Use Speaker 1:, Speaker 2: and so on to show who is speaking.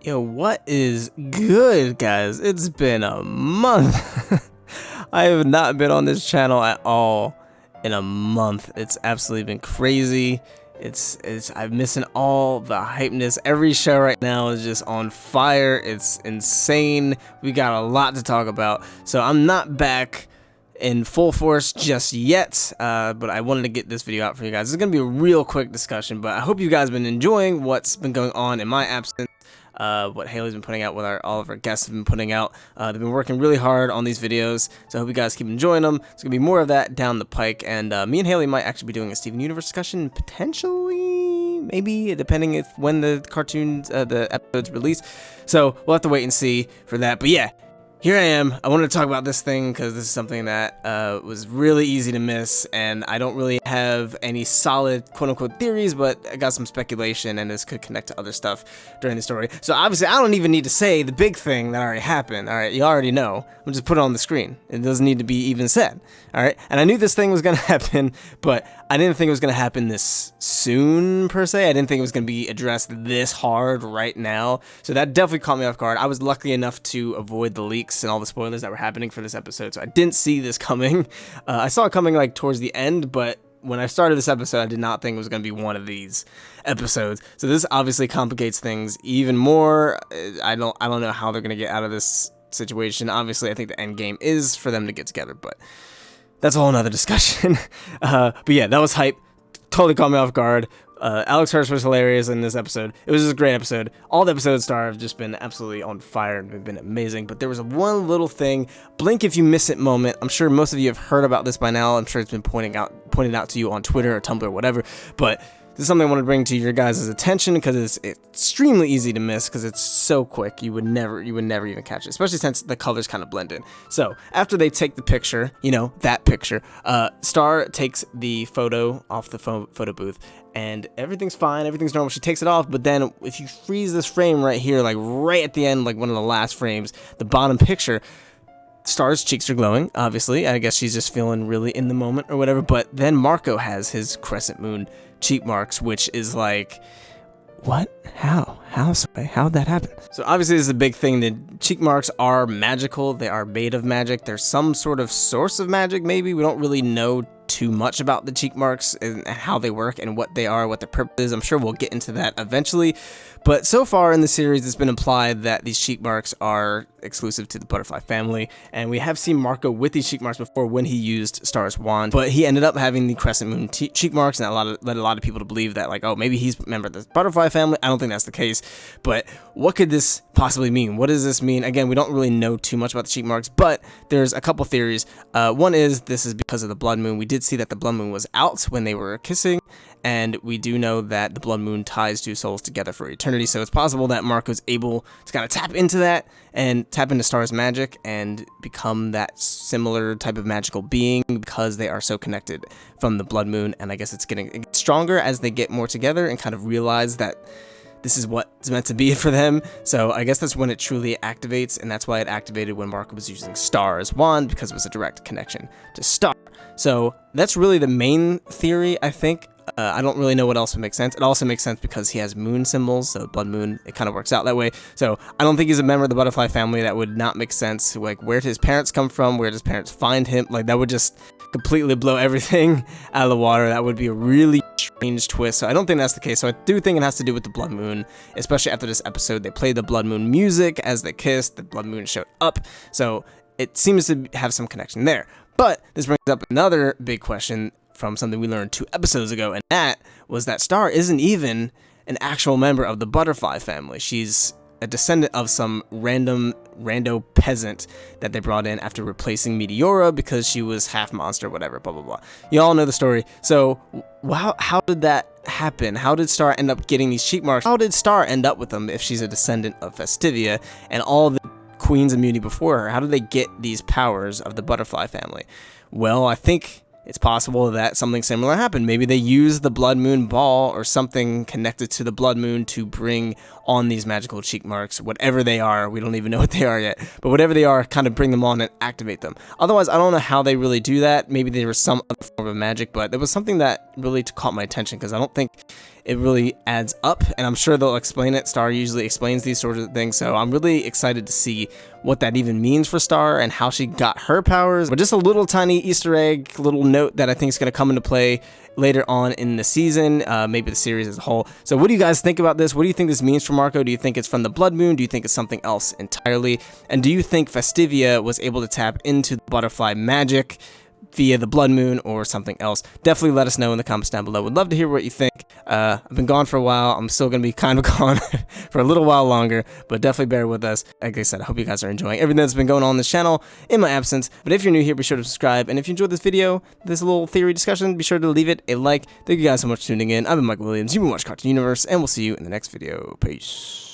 Speaker 1: Yo, what is good, guys? It's been a month. I have not been on this channel at all in a month. It's absolutely been crazy. I'm missing all the hypeness. Every show right now is just on fire. It's insane. We got a lot to talk about. So I'm not back in full force just yet, but I wanted to get this video out for you guys. It's gonna be a real quick discussion, but I hope you guys have been enjoying what's been going on in my absence. What Hailey's been putting out, what all of our guests have been putting out. They've been working really hard on these videos, so I hope you guys keep enjoying them. There's gonna be more of that down the pike, and me and Hailey might actually be doing a Steven Universe discussion, potentially, maybe, depending if when the cartoons, the episodes release. So we'll have to wait and see for that. But yeah, here I am. I wanted to talk about this thing because this is something that was really easy to miss, and I don't really have any solid quote-unquote theories, but I got some speculation, and this could connect to other stuff during the story. So obviously, I don't even need to say the big thing that already happened. All right, you already know. I'm just put it on the screen. It doesn't need to be even said. All right, and I knew this thing was gonna happen, but I didn't think it was gonna happen this soon per se. I didn't think it was gonna be addressed this hard right now. So that definitely caught me off guard. I was lucky enough to avoid the leaks and all the spoilers that were happening for this episode, so I didn't see this coming. I saw it coming like towards the end, but when I started this episode, I did not think it was going to be one of these episodes. So this obviously complicates things even more. I don't know how they're going to get out of this situation. Obviously, I think the end game is for them to get together, but that's a whole nother discussion. But yeah, that was hype. Totally caught me off guard. Alex Hirsch was hilarious in this episode. It was just a great episode. All the episodes have just been absolutely on fire and been amazing. But there was one little thing, blink if you miss it moment. I'm sure most of you have heard about this by now. I'm sure it's been pointed out to you on Twitter or Tumblr or whatever. But this is something I want to bring to your guys' attention because it's extremely easy to miss because it's so quick. You would never even catch it, especially since the colors kind of blend in. So after they take the picture, that picture, Star takes the photo off the photo booth and everything's fine. Everything's normal. She takes it off, but then if you freeze this frame right here, like right at the end, like one of the last frames, the bottom picture, Star's cheeks are glowing, obviously. I guess she's just feeling really in the moment or whatever. But then Marco has his crescent moon cheek marks, which is like, what? How'd that happen? So obviously this is a big thing. The cheek marks are magical. They are made of magic. There's some sort of source of magic, maybe. We don't really know too much about the cheek marks and how they work and what they are, what their purpose is. I'm sure we'll get into that eventually. But so far in the series, it's been implied that these cheek marks are exclusive to the butterfly family. And we have seen Marco with these cheek marks before when he used Star's wand. But he ended up having the crescent moon cheek marks, and that led a lot of people to believe that, like, oh, maybe he's a member of the butterfly family. I don't think that's the case. But what could this possibly mean? What does this mean? Again, we don't really know too much about the cheek marks, but there's a couple theories. One is this is because of the blood moon. We did see that the blood moon was out when they were kissing, and we do know that the blood moon ties two souls together for eternity. So it's possible that Marco's able to kind of tap into that and tap into Star's magic and become that similar type of magical being because they are so connected from the blood moon. And I guess it gets stronger as they get more together and kind of realize that this is what's meant to be for them. So I guess that's when it truly activates, and that's why it activated when Marco was using Star's wand, because it was a direct connection to Star. So that's really the main theory, I think. I don't really know what else would make sense. It also makes sense because he has moon symbols, so blood moon, it kind of works out that way. So I don't think he's a member of the butterfly family. That would not make sense. Like, where did his parents come from? Where did his parents find him? Like, that would just completely blow everything out of the water. That would be a really strange twist. So I don't think that's the case. So I do think it has to do with the blood moon, especially after this episode. They played the blood moon music as they kissed. The blood moon showed up. So it seems to have some connection there. But this brings up another big question from something we learned 2 episodes ago, and that was that Star isn't even an actual member of the butterfly family. She's a descendant of some rando peasant that they brought in after replacing Meteora because she was half monster, whatever, blah, blah, blah. You all know the story. So how did that happen? How did Star end up getting these cheek marks? How did Star end up with them if she's a descendant of Festivia and all the queens of Muni before her? How did they get these powers of the butterfly family? Well, I think it's possible that something similar happened. Maybe they used the blood moon ball or something connected to the blood moon to bring on these magical cheek marks, whatever they are. We don't even know what they are yet, but whatever they are, kind of bring them on and activate them. Otherwise, I don't know how they really do that. Maybe there was some other form of magic, but there was something that really caught my attention because I don't think it really adds up, and I'm sure they'll explain it. Star usually explains these sorts of things, so I'm really excited to see what that even means for Star and how she got her powers. But just a little tiny Easter egg, little note that I think is going to come into play later on in the season, maybe the series as a whole. So what do you guys think about this? What do you think this means for Marco? Do you think it's from the Blood Moon? Do you think it's something else entirely? And do you think Festivia was able to tap into the butterfly magic via the Blood Moon or something else? Definitely let us know in the comments down below. Would love to hear what you think. I've been gone for a while. I'm still going to be kind of gone for a little while longer, but definitely bear with us. Like I said, I hope you guys are enjoying everything that's been going on this channel in my absence. But if you're new here, be sure to subscribe. And if you enjoyed this video, this little theory discussion, be sure to leave it a like. Thank you guys so much for tuning in. I've been Mike Williams. You've been watching Cartoon Universe, and we'll see you in the next video. Peace.